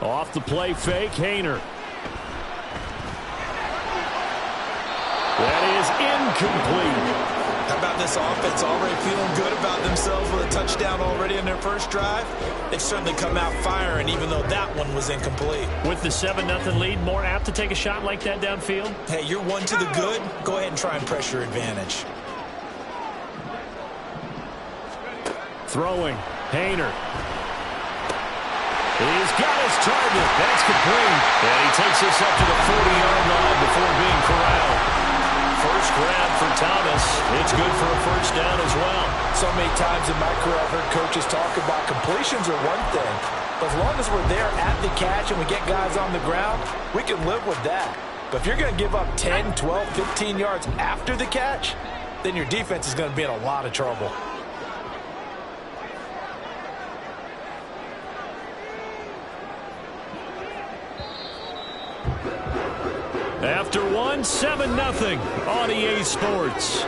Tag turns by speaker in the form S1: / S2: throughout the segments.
S1: Off the play fake, Hayner. That is incomplete.
S2: How about this offense already feeling good about themselves with a touchdown already in their first drive? They've certainly come out firing, even though that one was incomplete.
S1: With the 7-0 lead, more apt to take a shot like that downfield?
S2: Hey, you're one to the good. Go ahead and try and press your advantage.
S1: Throwing, Hayner. He's got his target. That's complete. And he takes this up to the 40-yard line before being corralled. First grab for Thomas. It's good for a first down as well.
S3: So many times in my career I've heard coaches talk about completions are one thing. But as long as we're there at the catch and we get guys on the ground, we can live with that. But if you're going to give up 10, 12, 15 yards after the catch, then your defense is going to be in a lot of trouble.
S1: After one, 7-0 on EA Sports.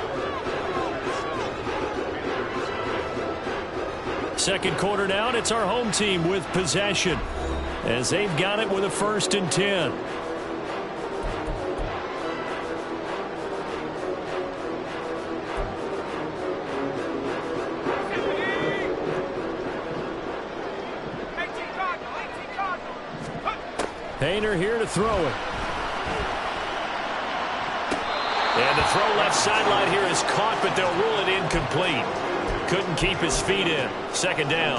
S1: Second quarter now, and it's our home team with possession as they've got it with a 1st and 10. Hayner here to throw it. And the throw left sideline here is caught, but they'll rule it incomplete. Couldn't keep his feet in. Second down.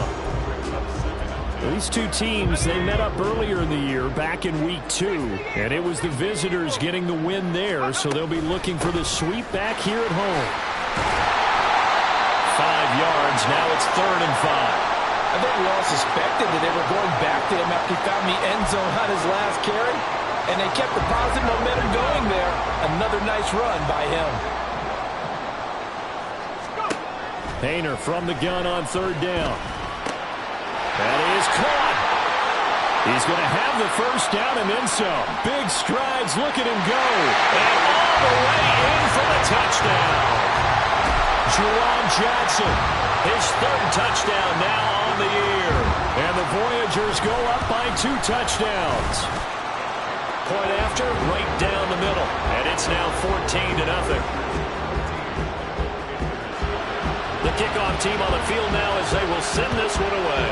S1: These two teams, they met up earlier in the year, back in week 2. And it was the visitors getting the win there, so they'll be looking for the sweep back here at home. 5 yards, now it's 3rd and 5.
S3: I think we all suspected that they were going back to him after he found the end zone on his last carry. And they kept the positive momentum going there. Another nice run by him.
S1: Hayner from the gun on 3rd down. That is caught. He's going to have the first down and then some. Big strides. Look at him go. And all the way in for the touchdown. Juwan Johnson, his 3rd touchdown now on the year. And the Voyagers go up by 2 touchdowns. Point after, right down the middle. And it's now 14-0. The kickoff team on the field now as they will send this one away.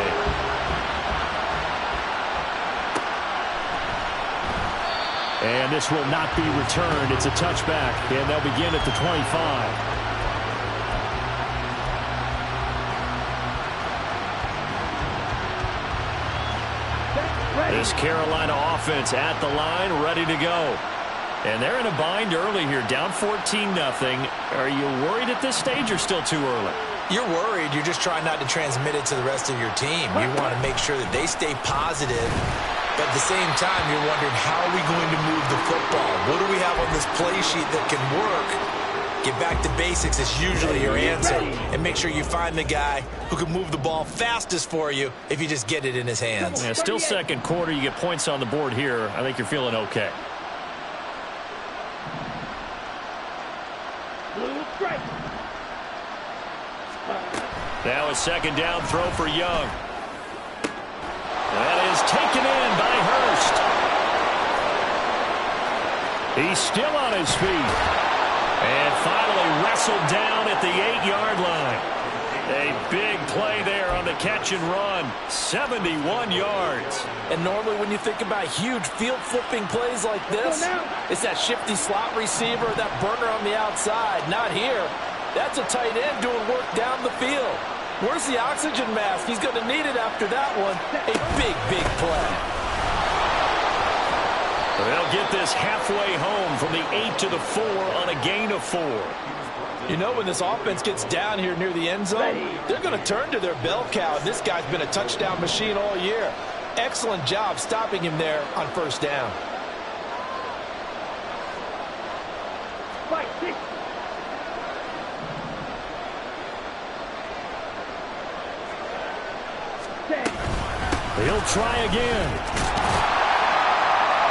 S1: And this will not be returned. It's a touchback, and they'll begin at the 25. This Carolina offense at the line, ready to go. And they're in a bind early here, down 14-0. Are you worried at this stage or still too early?
S2: You're worried. You're just trying not to transmit it to the rest of your team. You want to make sure that they stay positive. But at the same time, you're wondering, how are we going to move the football? What do we have on this play sheet that can work? Get back to basics is usually your answer. And make sure you find the guy who can move the ball fastest for you if you just get it in his hands.
S1: Yeah, still second quarter. You get points on the board here. I think you're feeling okay. Now a second down throw for Young. That is taken in by Hurst. He's still on his feet. And finally wrestled down at the 8-yard line. A big play there on the catch and run. 71 yards.
S3: And normally when you think about huge field-flipping plays like this, it's that shifty slot receiver, that burner on the outside. Not here. That's a tight end doing work down the field. Where's the oxygen mask? He's going to need it after that one. A big, big play.
S1: They'll get this halfway home from the 8 to the 4 on a gain of 4.
S3: You know, when this offense gets down here near the end zone, they're going to turn to their bell cow. This guy's been a touchdown machine all year. Excellent job stopping him there on 1st down.
S1: He'll try again.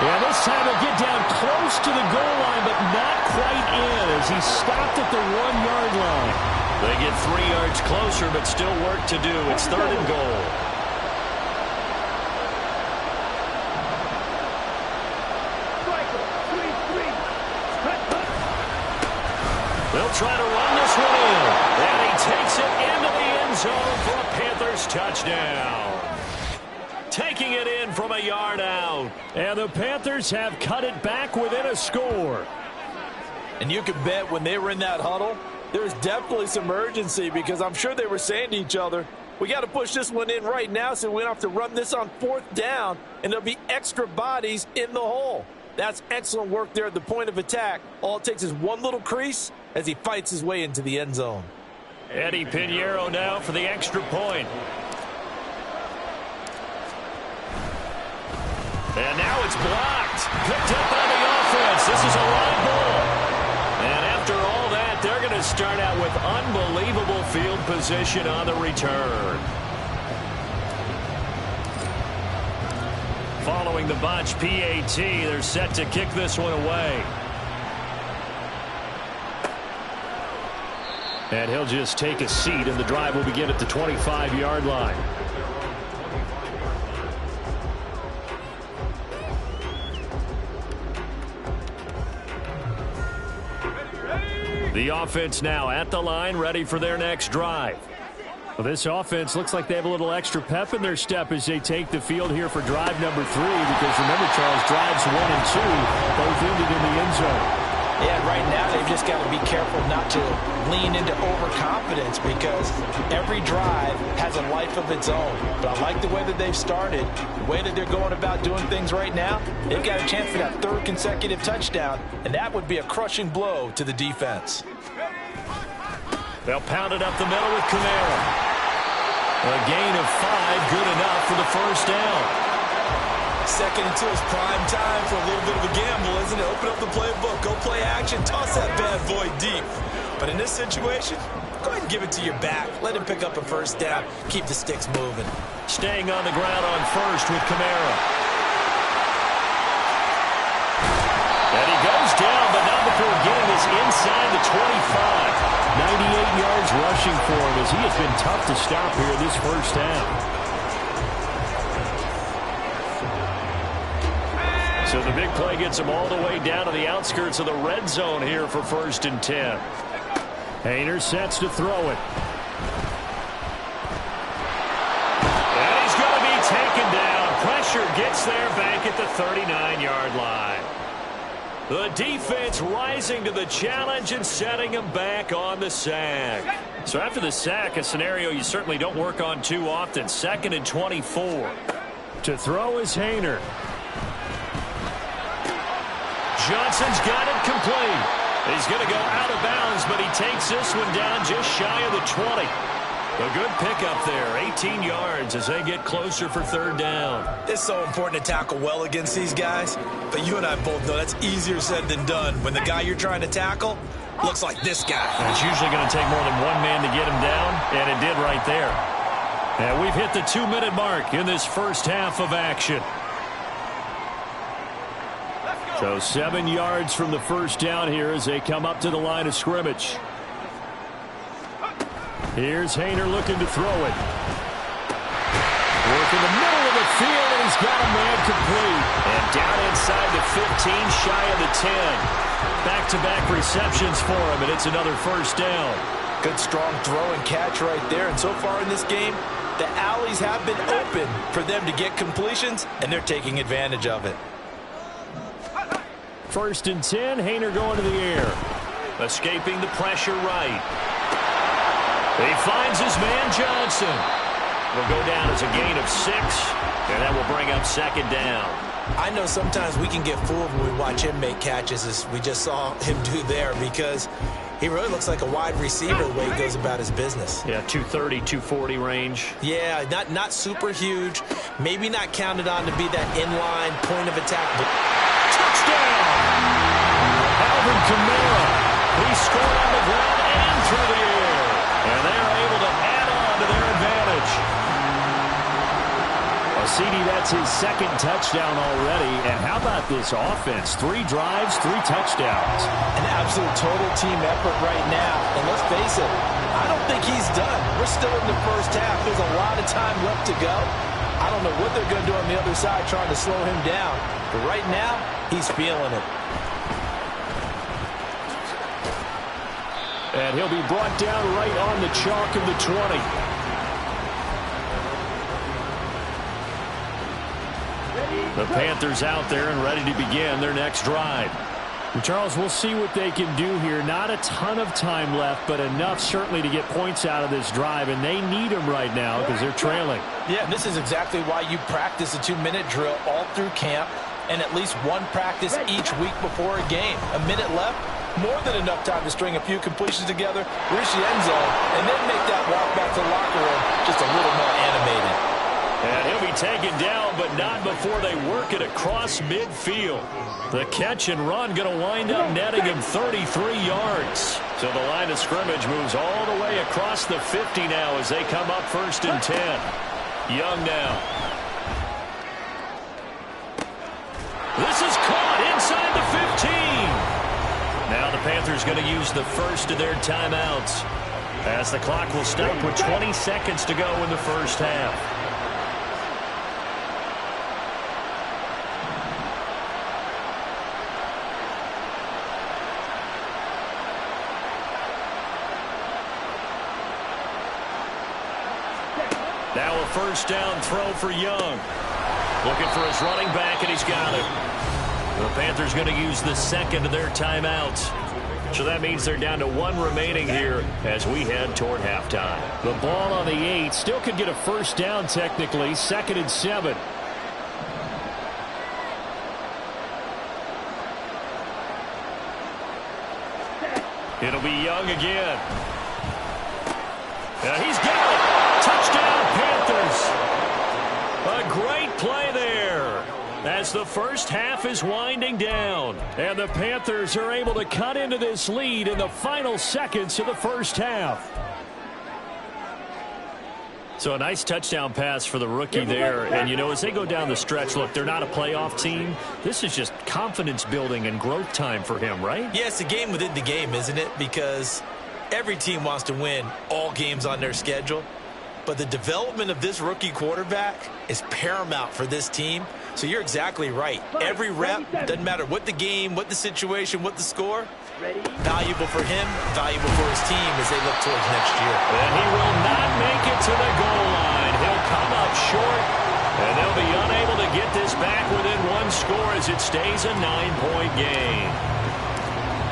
S1: Yeah, this time he'll get down close to the goal line, but not quite in as he stopped at the 1-yard line. They get 3 yards closer, but still work to do. It's 3rd and goal. They'll try to run this one in. And he takes it into the end zone for a Panthers touchdown. Taking it in from a yard out. And the Panthers have cut it back within a score.
S3: And you can bet when they were in that huddle, there was definitely some urgency because I'm sure they were saying to each other, we got to push this one in right now so we don't have to run this on 4th down, and there'll be extra bodies in the hole. That's excellent work there at the point of attack. All it takes is one little crease as he fights his way into the end zone.
S1: Eddie Pinheiro now for the extra point. And now it's blocked. Picked up by the offense. This is a line ball. And after all that, they're going to start out with unbelievable field position on the return. Following the botch PAT, they're set to kick this one away. And he'll just take a seat, and the drive will begin at the 25-yard line. The offense now at the line, ready for their next drive. Well, this offense looks like they have a little extra pep in their step as they take the field here for drive number 3, because remember, Charles, drives 1 and 2 both ended in the end zone.
S3: Yeah, right now they've just got to be careful not to lean into overconfidence because every drive has a life of its own. But I like the way that they've started, the way that they're going about doing things right now. They've got a chance for that 3rd consecutive touchdown, and that would be a crushing blow to the defense.
S1: They'll pound it up the middle with Kamara. A gain of 5, good enough for the first down.
S2: 2nd and 2 is prime time for a little bit of a gamble, isn't it? Open up the playbook, go play action, toss that bad boy deep. But in this situation, go ahead and give it to your back. Let him pick up a first down, keep the sticks moving.
S1: Staying on the ground on first with Kamara. And he goes down, but not before getting this inside the 25. 98 yards rushing for him as he has been tough to stop here this first half. So the big play gets him all the way down to the outskirts of the red zone here for 1st and 10. Hayner sets to throw it. And he's going to be taken down. Pressure gets there back at the 39-yard line. The defense rising to the challenge and setting him back on the sack. So after the sack, a scenario you certainly don't work on too often. 2nd and 24. To throw is Hayner. Johnson's got it complete. He's going to go out of bounds, but he takes this one down just shy of the 20. A good pickup there, 18 yards as they get closer for 3rd down.
S2: It's so important to tackle well against these guys, but you and I both know that's easier said than done when the guy you're trying to tackle looks like this guy.
S1: And it's usually going to take more than one man to get him down, and it did right there. And we've hit the 2-minute mark in this first half of action. So 7 yards from the first down here as they come up to the line of scrimmage. Here's Hayner looking to throw it. Work in the middle of the field, and he's got a man complete. And down inside the 15, shy of the 10. Back-to-back receptions for him, and it's another first down.
S3: Good strong throw and catch right there. And so far in this game, the alleys have been open for them to get completions, and they're taking advantage of it.
S1: 1st and 10, Hayner going to the air. Escaping the pressure right. He finds his man Johnson. Will go down as a gain of 6, and that will bring up 2nd down.
S3: I know sometimes we can get fooled when we watch him make catches, as we just saw him do there, because he really looks like a wide receiver the way he goes about his business.
S1: Yeah, 230, 240 range.
S3: Yeah, not super huge. Maybe not counted on to be that inline point of attack. But
S1: touchdown! Alvin Kamara. He scored on the ground and through the air. And they are able to add on to their advantage. CD, that's his 2nd touchdown already. And how about this offense? 3 drives, 3 touchdowns.
S3: An absolute total team effort right now. And let's face it, I don't think he's done. We're still in the first half. There's a lot of time left to go. I don't know what they're going to do on the other side trying to slow him down. But right now, he's feeling it.
S1: And he'll be brought down right on the chalk of the 20. The Panthers out there and ready to begin their next drive. And Charles, we'll see what they can do here. Not a ton of time left, but enough certainly to get points out of this drive, and they need them right now because they're trailing.
S3: Yeah, this is exactly why you practice a 2-minute drill all through camp and at least one practice each week before a game. A minute left, more than enough time to string a few completions together, reach the end zone, and then make that walk back to the locker room just a little more animated.
S1: And he'll be taken down, but not before they work it across midfield. The catch and run going to wind up netting him 33 yards. So the line of scrimmage moves all the way across the 50 now as they come up 1st and 10. Young now. This is caught inside the 15. Now the Panthers going to use the first of their timeouts as the clock will stop with 20 seconds to go in the first half. Now a first down throw for Young. Looking for his running back, and he's got it. The Panthers going to use the second of their timeouts. So that means they're down to 1 remaining here as we head toward halftime. The ball on the 8. Still could get a first down technically. 2nd and 7. It'll be Young again. He's got it. Touchdown, Panthers. A great play there as the first half is winding down. And the Panthers are able to cut into this lead in the final seconds of the first half. So a nice touchdown pass for the rookie there. And, you know, as they go down the stretch, look, they're not a playoff team. This is just confidence building and growth time for him, right?
S2: Yeah, it's a game within the game, isn't it? Because every team wants to win all games on their schedule. But the development of this rookie quarterback is paramount for this team. So you're exactly right. Every rep, doesn't matter what the game, what the situation, what the score, valuable for him, valuable for his team as they look towards next year.
S1: And he will not make it to the goal line. He'll come up short, and they'll be unable to get this back within 1 score as it stays a 9-point game.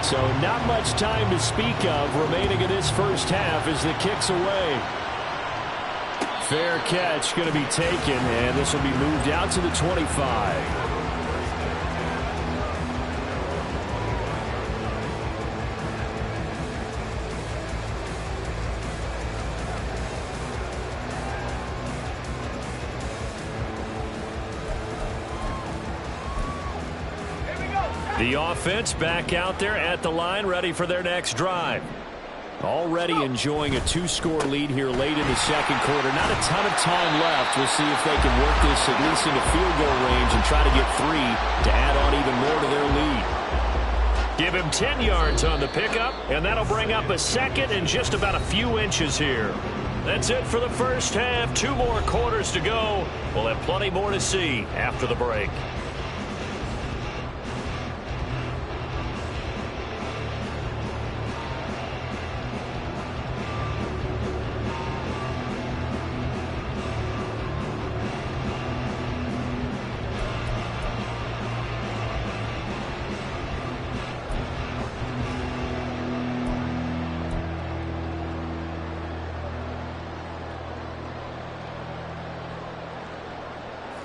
S1: So not much time to speak of remaining in this first half as the kick's away. Fair catch going to be taken, and this will be moved out to the 25. The offense back out there at the line, ready for their next drive. Already enjoying a 2-score lead here late in the second quarter. Not a ton of time left. We'll see if they can work this at least into field goal range and try to get 3 to add on even more to their lead. Give him 10 yards on the pickup, and that'll bring up a second and just about a few inches here. That's it for the first half. 2 more quarters to go. We'll have plenty more to see after the break.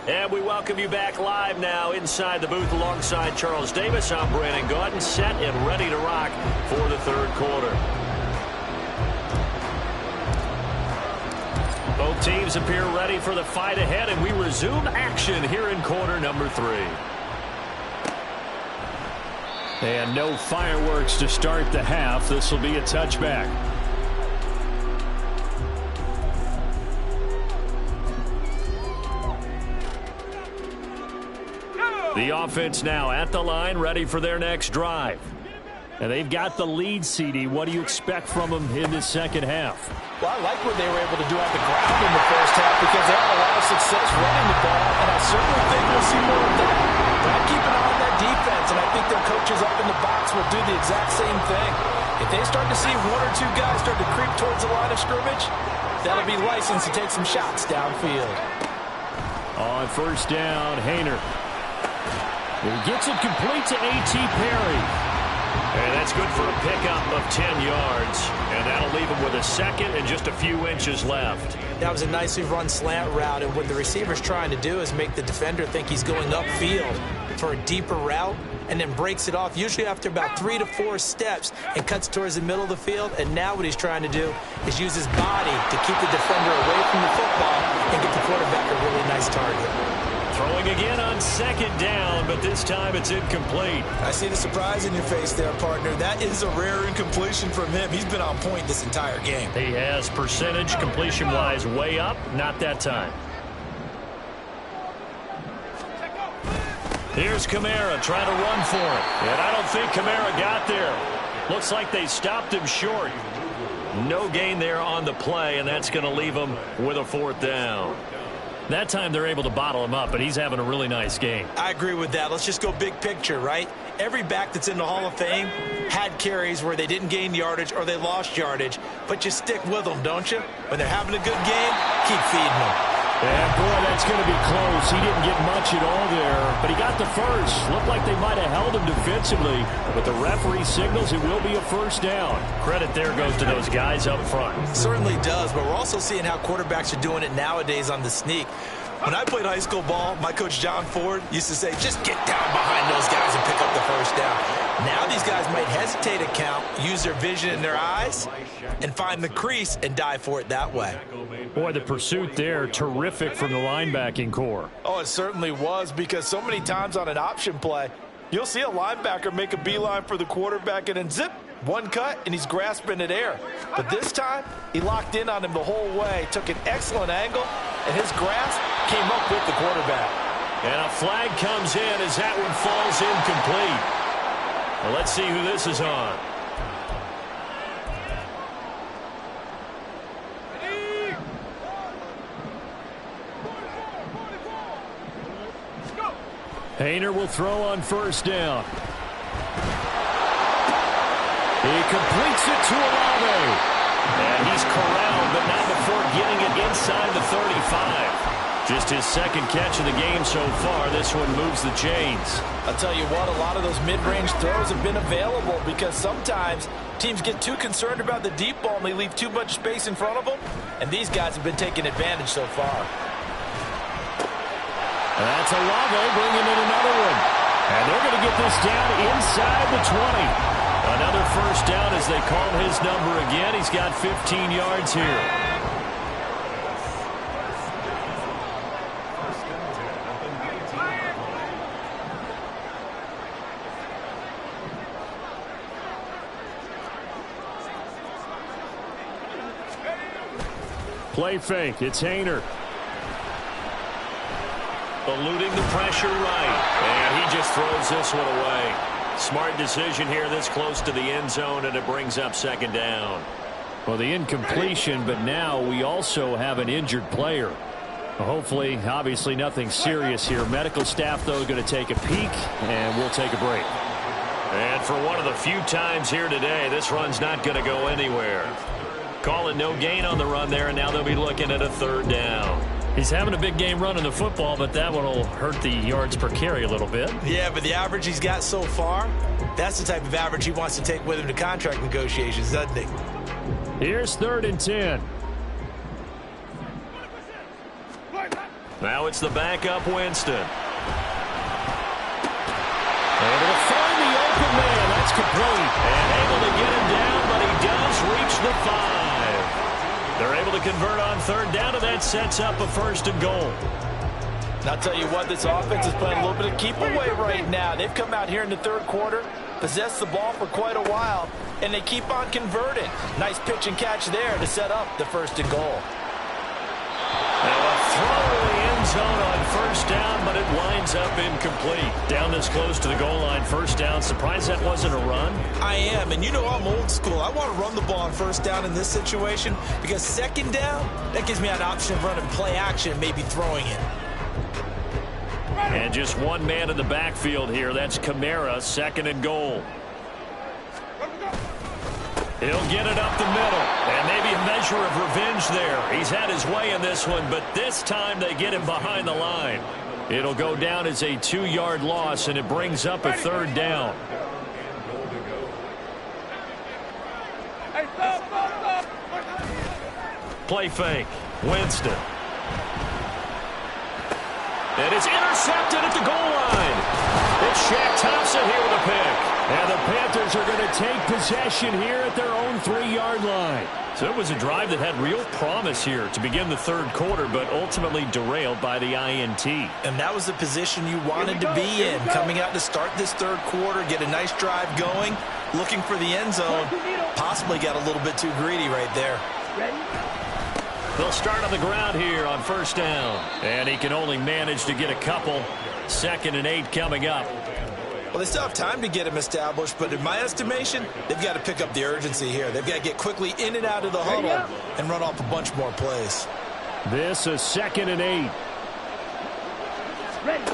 S1: And we welcome you back live now inside the booth alongside Charles Davis. I'm Brandon Gaudin, set and ready to rock for the third quarter. Both teams appear ready for the fight ahead, and we resume action here in quarter number 3. And no fireworks to start the half. This will be a touchback. The offense now at the line, ready for their next drive. And they've got the lead, CD. What do you expect from them in the second half?
S3: Well, I like what they were able to do on the ground in the first half because they had a lot of success running the ball, and I certainly think we'll see more of that. But I keep an eye on that defense, and I think their coaches up in the box will do the exact same thing. If they start to see one or two guys start to creep towards the line of scrimmage, that'll be licensed to take some shots downfield.
S1: On first down, Hayner. He gets it complete to A.T. Perry. And that's good for a pickup of 10 yards. And that'll leave him with a second and just a few inches left.
S2: That was a nicely run slant route, and what the receiver's trying to do is make the defender think he's going upfield for a deeper route, and then breaks it off, usually after about 3 to 4 steps, and cuts towards the middle of the field. And now what he's trying to do is use his body to keep the defender away from the football and get the quarterback a really nice target.
S1: Throwing again on second down, but this time it's incomplete.
S2: I see the surprise in your face there, partner. That is a rare incompletion from him. He's been on point this entire game.
S1: He has percentage completion-wise way up, not that time. Here's Kamara trying to run for it. And I don't think Kamara got there. Looks like they stopped him short. No gain there on the play, and that's going to leave him with a fourth down. That time they're able to bottle him up, but he's having a really nice game.
S2: I agree with that. Let's just go big picture, right? Every back that's in the Hall of Fame had carries where they didn't gain yardage or they lost yardage, but you stick with them, don't you? When they're having a good game, keep feeding them.
S1: And boy, that's going to be close. He didn't get much at all there, but he got the first. Looked like they might have held him defensively, but the referee signals it will be a first down. Credit there goes to those guys up front.
S2: Certainly does, but we're also seeing how quarterbacks are doing it nowadays on the sneak. When I played high school ball, my coach John Ford used to say, just get down behind those guys and pick up the first down. Now these guys might hesitate to count, use their vision in their eyes, and find the crease and dive for it that way.
S1: Boy, the pursuit there, terrific from the linebacking core.
S3: Oh, it certainly was, because so many times on an option play, you'll see a linebacker make a beeline for the quarterback and then zip, one cut, and he's grasping at air. But this time, he locked in on him the whole way, took an excellent angle, and his grasp came up with the quarterback.
S1: And a flag comes in as that one falls incomplete. Well, let's see who this is on. Hayner will throw on first down. He completes it to Olave. And he's corralled, but not before getting it inside the 35. Just his second catch of the game so far. This one moves the chains.
S3: I'll tell you what, a lot of those mid-range throws have been available because sometimes teams get too concerned about the deep ball and they leave too much space in front of them. And these guys have been taking advantage so far.
S1: That's Olave bringing in another one. And they're going to get this down inside the 20. Another first down as they call his number again. He's got 15 yards here. Play fake. It's Hayner. Eluding the pressure right. And he just throws this one away. Smart decision here this close to the end zone, and it brings up second down. Well, the incompletion, but now we also have an injured player. Hopefully, obviously nothing serious here. Medical staff, though, going to take a peek, and we'll take a break. And for one of the few times here today, this run's not going to go anywhere. Call it no gain on the run there, and now they'll be looking at a third down. He's having a big game running the football, but that one will hurt the yards per carry a little bit.
S2: Yeah, but the average he's got so far, that's the type of average he wants to take with him to contract negotiations, doesn't he?
S1: Here's 3rd and 10. Now it's the backup Winston. And he'll find the open man. That's complete. And able to get him down, but he does reach the 5. They're able to convert on third down, and that sets up a 1st and goal.
S3: And I'll tell you what, this offense is playing a little bit of keep away right now. They've come out here in the third quarter, possessed the ball for quite a while, and they keep on converting. Nice pitch and catch there to set up the 1st and goal.
S1: Now a throw in the end zone on first down, but it winds up incomplete. Down this close to the goal line, first down. Surprised that wasn't a run?
S2: I am, and you know I'm old school. I want to run the ball on first down in this situation because second down, that gives me an option of running play action, maybe throwing it.
S1: And just one man in the backfield here. That's Kamara, 2nd and goal. He'll get it up the middle. And maybe a measure of revenge there. He's had his way in this one, but this time they get him behind the line. It'll go down as a 2-yard loss, and it brings up a 3rd down. Play fake. Winston. And it's intercepted at the goal line. It's Shaq Thompson here with a pick. And the Panthers are going to take possession here at their own 3-yard line. So it was a drive that had real promise here to begin the 3rd quarter, but ultimately derailed by the INT.
S2: And that was the position you wanted to be in, coming out to start this 3rd quarter, get a nice drive going, looking for the end zone. Possibly got a little bit too greedy right there.
S1: They'll start on the ground here on 1st down. And he can only manage to get a couple. 2nd and 8 coming up.
S2: Well, they still have time to get him established, but in my estimation, they've got to pick up the urgency here. They've got to get quickly in and out of the huddle and run off a bunch more plays.
S1: This is 2nd and 8.
S3: Ready.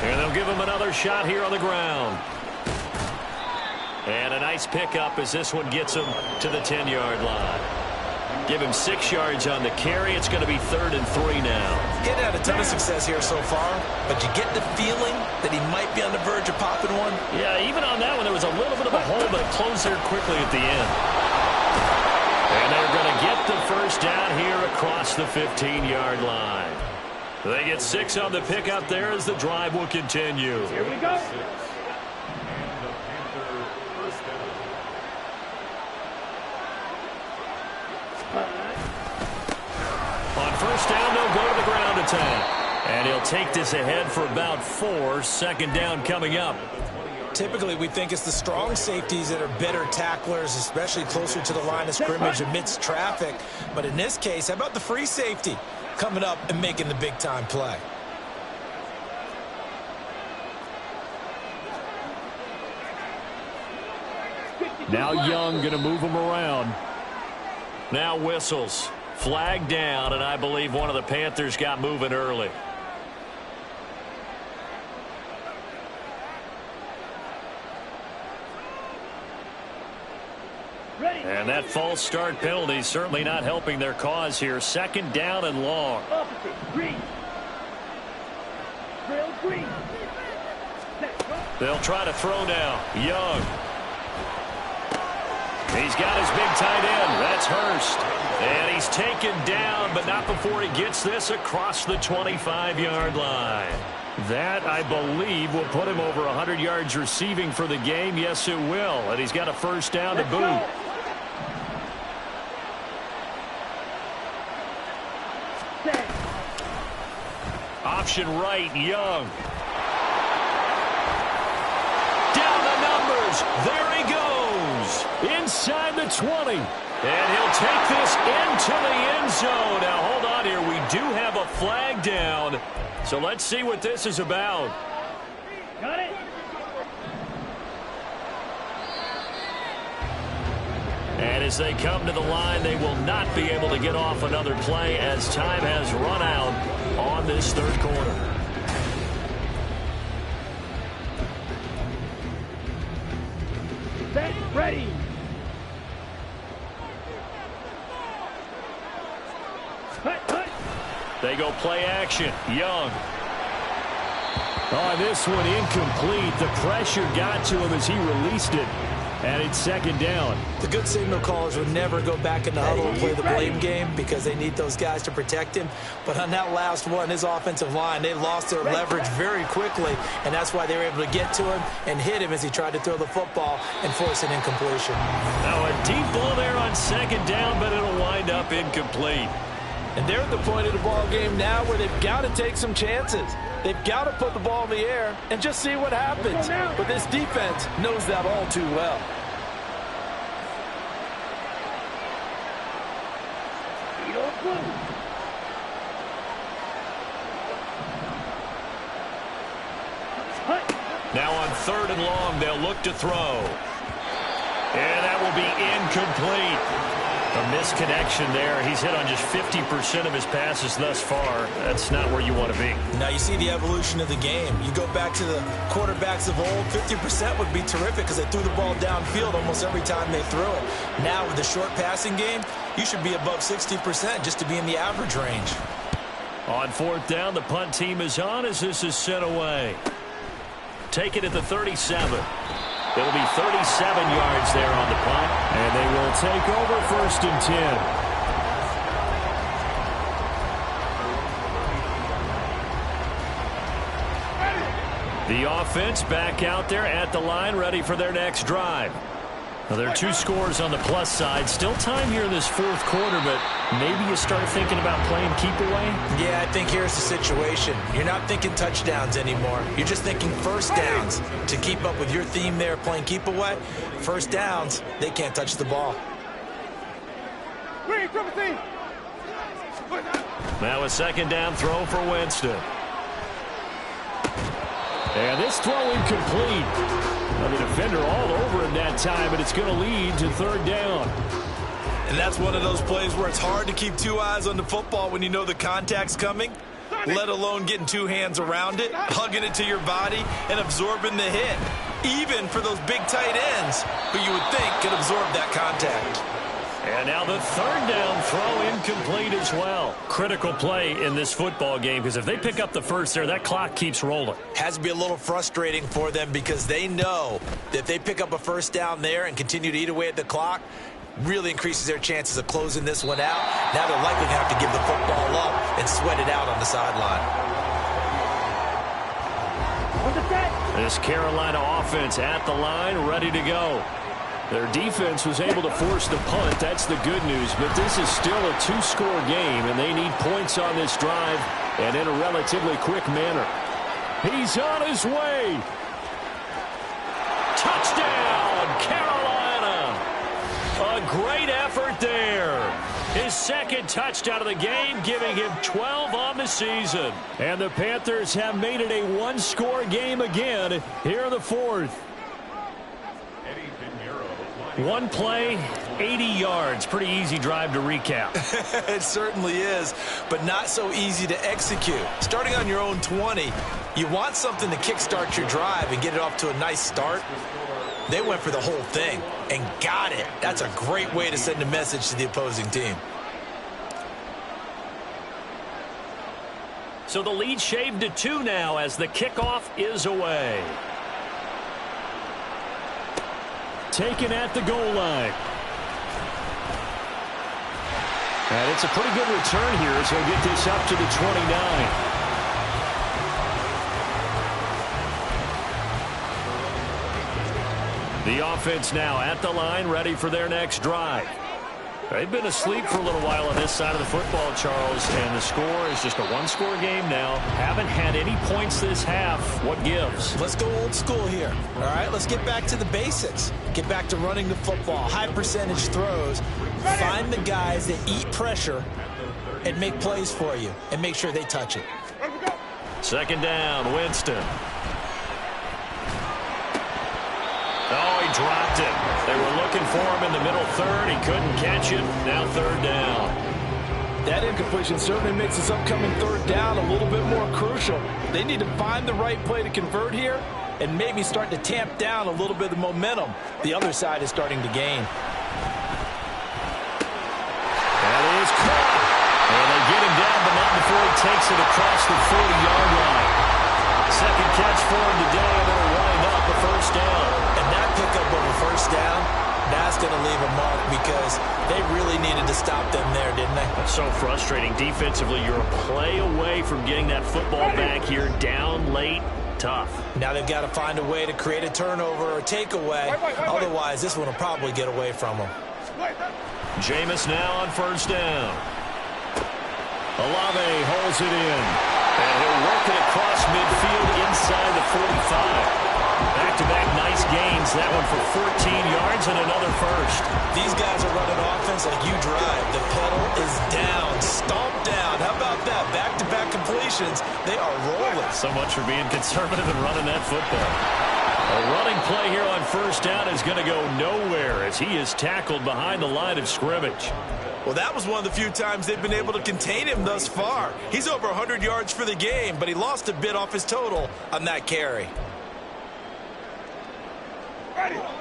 S1: And they'll give him another shot here on the ground. And a nice pickup as this one gets him to the 10-yard line. Give him 6 yards on the carry. It's going to be 3rd and 3 now.
S2: He's getting had a ton of success here so far, but you get the feeling that he might be on the verge of popping one.
S1: Yeah, even on that one, there was a little bit of a hole, but it closed there quickly at the end. And they're going to get the 1st down here across the 15-yard line. They get 6 on the pickup there as the drive will continue.
S3: Here we go.
S1: On 1st down, they'll go to the ground attack. And he'll take this ahead for about 4. 2nd down coming up.
S2: Typically, we think it's the strong safeties that are better tacklers, especially closer to the line of scrimmage amidst traffic. But in this case, how about the free safety coming up and making the big-time play?
S1: Now Young going to move him around. Now whistles. Flag down, and I believe one of the Panthers got moving early. And that false start penalty certainly not helping their cause here. 2nd down and long. They'll try to throw now. Young. He's got his big tight end. That's Hurst. And he's taken down, but not before he gets this across the 25-yard line. That, I believe, will put him over 100 yards receiving for the game. Yes, it will. And he's got a 1st down to boot. Option right, Young. Down the numbers. There he goes. Inside the 20. And he'll take this into the end zone. Now, hold on here. We do have a flag down. So let's see what this is about.
S3: Got it.
S1: And as they come to the line, they will not be able to get off another play as time has run out on this 3rd quarter.
S3: Set, ready.
S1: They go play action. Young. Oh, this one incomplete. The pressure got to him as he released it. And it's 2nd down.
S2: The good signal callers would never go back in the huddle and play the blame game because they need those guys to protect him. But on that last one, his offensive line, they lost their leverage very quickly, and that's why they were able to get to him and hit him as he tried to throw the football and force an incompletion.
S1: Now a deep ball there on 2nd down, but it'll wind up incomplete.
S3: And they're at the point of the ball game now where they've got to take some chances. They've got to put the ball in the air and just see what happens. But this defense knows that all too well.
S1: Now on 3rd and long, they'll look to throw. And that will be incomplete. A misconnection there. He's hit on just 50% of his passes thus far. That's not where you want to be.
S2: Now you see the evolution of the game. You go back to the quarterbacks of old, 50% would be terrific because they threw the ball downfield almost every time they threw it. Now with the short passing game, you should be above 60% just to be in the average range.
S1: On fourth down, the punt team is on as this is sent away. Take it at the 37. It'll be 37 yards there on the punt. And they will take over 1st and 10. The offense back out there at the line, ready for their next drive. Well, there are 2 scores on the plus side. Still time here in this 4th quarter, but maybe you start thinking about playing keep away?
S2: Yeah, I think here's the situation. You're not thinking touchdowns anymore. You're just thinking first downs. To keep up with your theme there, playing keep away, first downs, they can't touch the ball.
S1: Now a 2nd down throw for Winston. And this throw incomplete. Well, the defender all over him that time, but it's going to lead to 3rd down.
S2: And that's one of those plays where it's hard to keep 2 eyes on the football when you know the contact's coming, let alone getting 2 hands around it, hugging it to your body, and absorbing the hit. Even for those big tight ends who you would think could absorb that contact.
S1: And now the 3rd down throw incomplete as well. Critical play in this football game because if they pick up the first there, that clock keeps rolling.
S2: Has to be a little frustrating for them because they know that if they pick up a first down there and continue to eat away at the clock, really increases their chances of closing this one out. Now they're likely going to have to give the football up and sweat it out on the sideline.
S1: This Carolina offense at the line, ready to go. Their defense was able to force the punt. That's the good news. But this is still a 2-score game, and they need points on this drive and in a relatively quick manner. He's on his way. Touchdown, Carolina. A great effort there. His 2nd touchdown of the game, giving him 12 on the season. And the Panthers have made it a 1-score game again here in the 4th. 1 play, 80 yards. Pretty easy drive to recap.
S2: It certainly is, but not so easy to execute. Starting on your own 20, you want something to kickstart your drive and get it off to a nice start. They went for the whole thing and got it. That's a great way to send a message to the opposing team.
S1: So the lead shaved to 2 now as the kickoff is away. Taken at the goal line. And it's a pretty good return here as he'll get this up to the 29. The offense now at the line, ready for their next drive. They've been asleep for a little while on this side of the football, Charles, and the score is just a 1-score game now. Haven't had any points this half. What gives?
S2: Let's go old school here. All right, let's get back to the basics. Get back to running the football, high percentage throws. Find the guys that eat pressure and make plays for you and make sure they touch it.
S1: 2nd down, Winston. Oh, he dropped it. They were looking for him in the middle 3rd. He couldn't catch it. Now 3rd down.
S3: That incompletion certainly makes this upcoming 3rd down a little bit more crucial. They need to find the right play to convert here and maybe start to tamp down a little bit of momentum the other side is starting to gain.
S1: That is caught. And they get him down, but not before he takes it across the 40-yard line. 2nd catch for him today, and it'll wind up a 1st down.
S2: And that pickup of a 1st down, that's going to leave a mark because they really needed to stop them there, didn't they?
S1: That's so frustrating. Defensively, you're a play away from getting that football back here down late. Tough.
S2: Now they've got to find a way to create a turnover or takeaway. Otherwise, this one will probably get away from them.
S1: Jameis now on 1st down. Olave holds it in. And he'll work it across midfield inside the 45. Back-to-back nice gains. That one for 14 yards and another 1st.
S2: These guys are running offense like you drive. The pedal is down. Stomp down. How about that? Back-to-back completions. They are rolling.
S1: So much for being conservative and running that football. A running play here on first down is going to go nowhere as he is tackled behind the line of scrimmage.
S2: Well, that was one of the few times they've been able to contain him thus far. He's over 100 yards for the game, but he lost a bit off his total on that carry.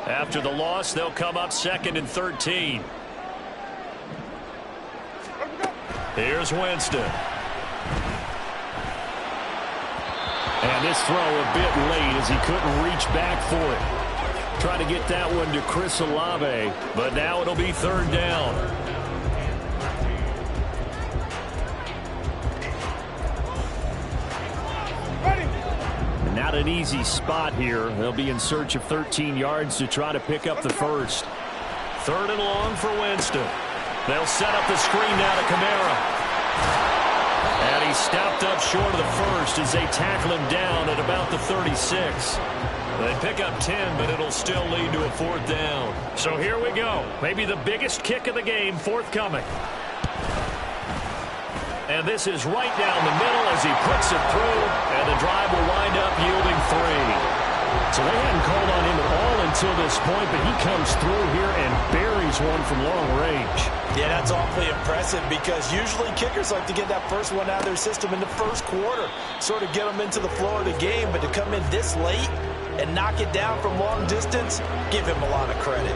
S1: After the loss, they'll come up 2nd and 13. Here's Winston. And this throw a bit late as he couldn't reach back for it. Trying to get that one to Chris Olave, but now it'll be 3rd down. Not an easy spot here. They'll be in search of 13 yards to try to pick up the first. 3rd and long for Winston. They'll set up the screen now to Kamara. And he stopped up short of the first as they tackle him down at about the 36. They pick up 10, but it'll still lead to a 4th down. So here we go. Maybe the biggest kick of the game forthcoming. And this is right down the middle as he puts it through, and the drive will wind up yielding 3. So they hadn't called on him at all until this point, but he comes through here and buries one from long range.
S3: Yeah, that's awfully impressive because usually kickers like to get that first one out of their system in the first quarter, sort of get them into the flow of the game, but to come in this late and knock it down from long distance, give him a lot of credit.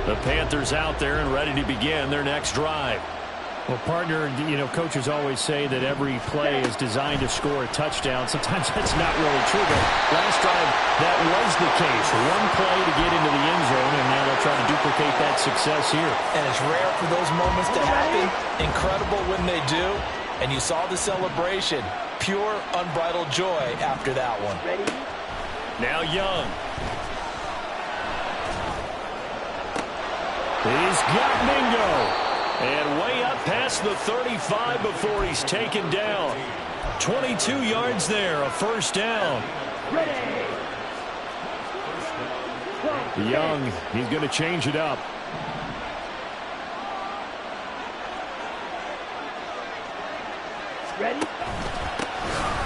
S1: The Panthers out there and ready to begin their next drive. Well, partner, coaches always say that every play is designed to score a touchdown. Sometimes that's not really true, but last drive, that was the case. One play to get into the end zone, and now they'll try to duplicate that success here.
S3: And it's rare for those moments to happen. Incredible when they do. And you saw the celebration. Pure, unbridled joy after that one.
S4: Ready?
S1: Now Young. He's got Mingo. And way up past the 35 before he's taken down. 22 yards there, a 1st down.
S4: Ready?
S1: Young, he's going to change it up.
S4: Ready?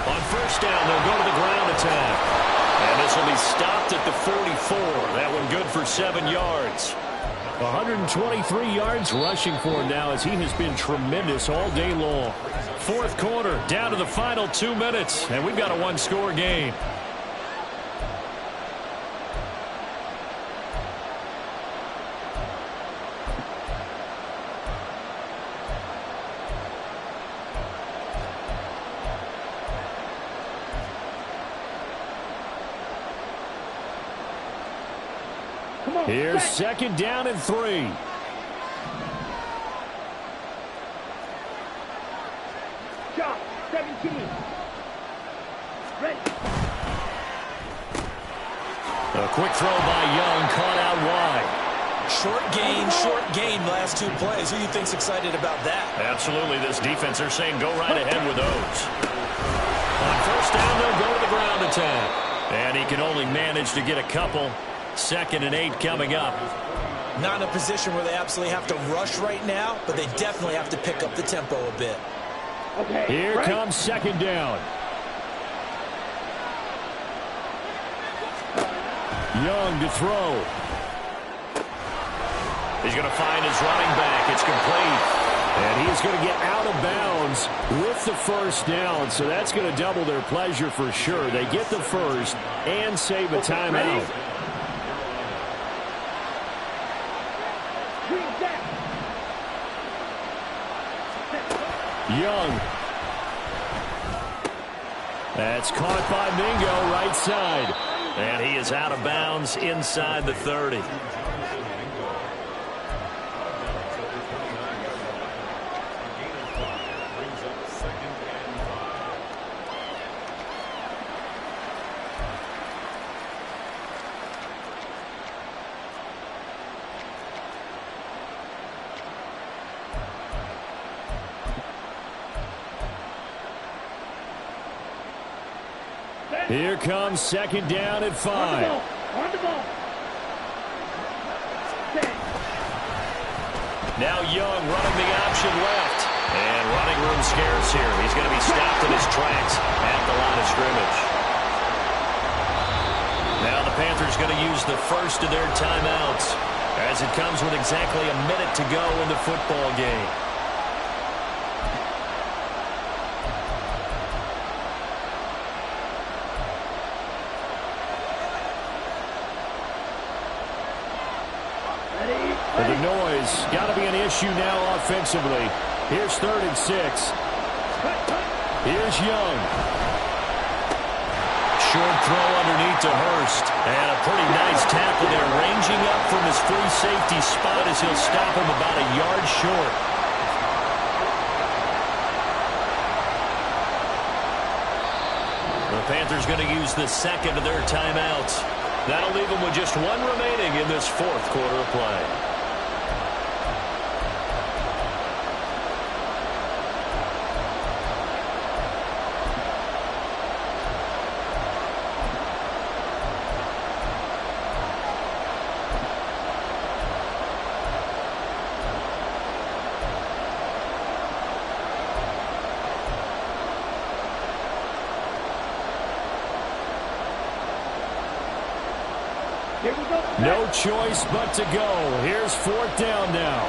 S1: On 1st down, they'll go to the ground attack. And this will be stopped at the 44. That one good for 7 yards. 123 yards rushing for him now as he has been tremendous all day long. 4th quarter, down to the final 2 minutes, and we've got a 1-score game. Here's 2nd down and 3.
S4: Shot, 17. Ready.
S1: A quick throw by Young, caught out wide.
S3: Short gain last 2 plays. Who do you think's excited about that?
S1: Absolutely, this defense, they're saying go right ahead with those. On 1st down, they'll go to the ground attack. And he can only manage to get a couple. 2nd and 8 coming up.
S3: Not in a position where they absolutely have to rush right now, but they definitely have to pick up the tempo a bit.
S4: Okay.
S1: Here comes 2nd down. Young to throw. He's going to find his running back. It's complete. And he's going to get out of bounds with the 1st down. So that's going to double their pleasure for sure. They get the first and save a timeout. Young. That's caught by Mingo right side. And he is out of bounds inside the 30. Here comes 2nd down at 5.
S4: On the ball.
S1: Now Young running the option left. And running room scarce here. He's going to be stopped in his tracks at the line of scrimmage. Now the Panthers going to use the first of their timeouts as it comes with exactly a minute to go in the football game. The noise got to be an issue now offensively. Here's 3rd and 6. Here's Young. Short throw underneath to Hurst. And a pretty nice tackle there, ranging up from his free safety spot as he'll stop him about a yard short. The Panthers going to use the second of their timeouts. That'll leave them with just one remaining in this 4th quarter of play. No choice but to go. Here's 4th down now.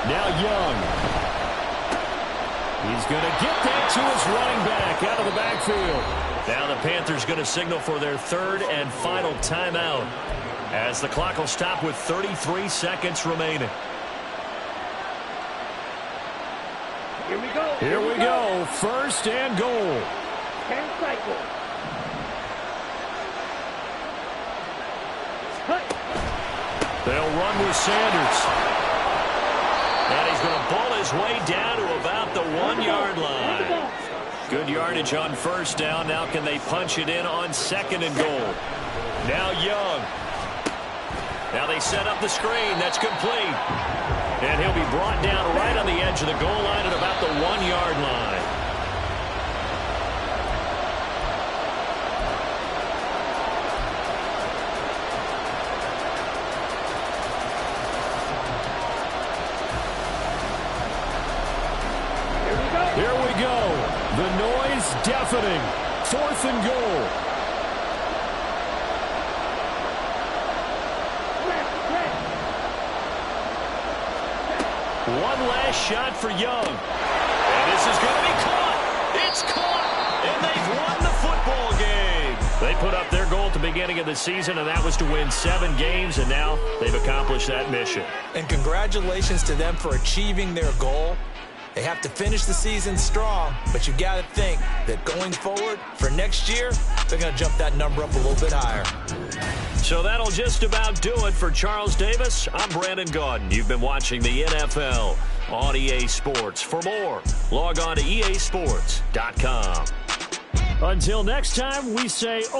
S1: Now Young. He's going to get that to his running back out of the backfield. Now the Panthers going to signal for their 3rd and final timeout as the clock will stop with 33 seconds remaining.
S4: Here we go.
S1: Here we go. 1st and goal.
S4: 10 cycles.
S1: They'll run with Sanders. And he's going to pull his way down to about the 1-yard line. Good yardage on 1st down. Now can they punch it in on 2nd and goal? Now Young. Now they set up the screen. That's complete. And he'll be brought down right on the edge of the goal line at about the 1-yard line. Here we go. The noise deafening. 4th and goal. One last shot for Young. And this is going to be caught. It's caught. And they've won the football game. They put up their goal at the beginning of the season, and that was to win 7 games, and now they've accomplished that mission.
S2: And congratulations to them for achieving their goal. They have to finish the season strong, but you got to think that going forward for next year, they're going to jump that number up a little bit higher.
S1: So that'll just about do it for Charles Davis. I'm Brandon Gaudin. You've been watching the NFL on EA Sports. For more, log on to easports.com. Until next time, we say...